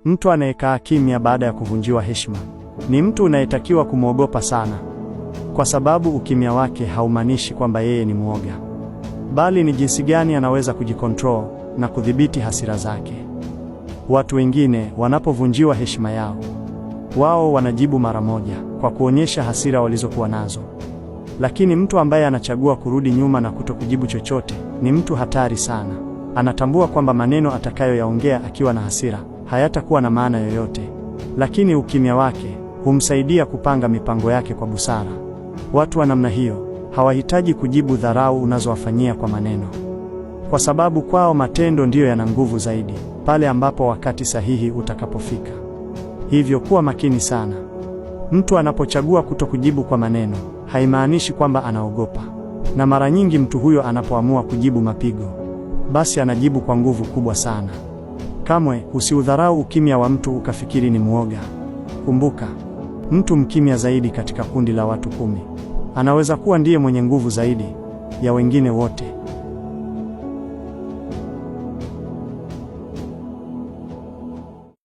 Mtu anayekaa kimya baada ya kuvunjiwa heshima ni mtu unayetakiwa kumwogopa sana, kwa sababu ukimya wake haumaanishi kwamba yeye ni mwoga, bali ni jinsi gani anaweza kujikontrol na kudhibiti hasira zake. Watu wengine wanapovunjiwa heshima yao, wao wanajibu mara moja kwa kuonyesha hasira walizokuwa nazo. Lakini mtu ambaye anachagua kurudi nyuma na kutokujibu chochote ni mtu hatari sana. Anatambua kwamba maneno atakayoyaongea akiwa na hasira hayatakuwa na maana yoyote, lakini ukimya wake humsaidia kupanga mipango yake kwa busara. Watu wa namna hiyo hawahitaji kujibu dharau unazowafanyia kwa maneno, kwa sababu kwao matendo ndiyo yana nguvu zaidi pale ambapo wakati sahihi utakapofika. Hivyo kuwa makini sana. Mtu anapochagua kutokujibu kwa maneno, haimaanishi kwamba anaogopa. Na mara nyingi mtu huyo anapoamua kujibu mapigo, basi anajibu kwa nguvu kubwa sana. Kamwe usiudharau ukimya wa mtu ukafikiri ni mwoga. Kumbuka, mtu mkimya zaidi katika kundi la watu 10 anaweza kuwa ndiye mwenye nguvu zaidi ya wengine wote.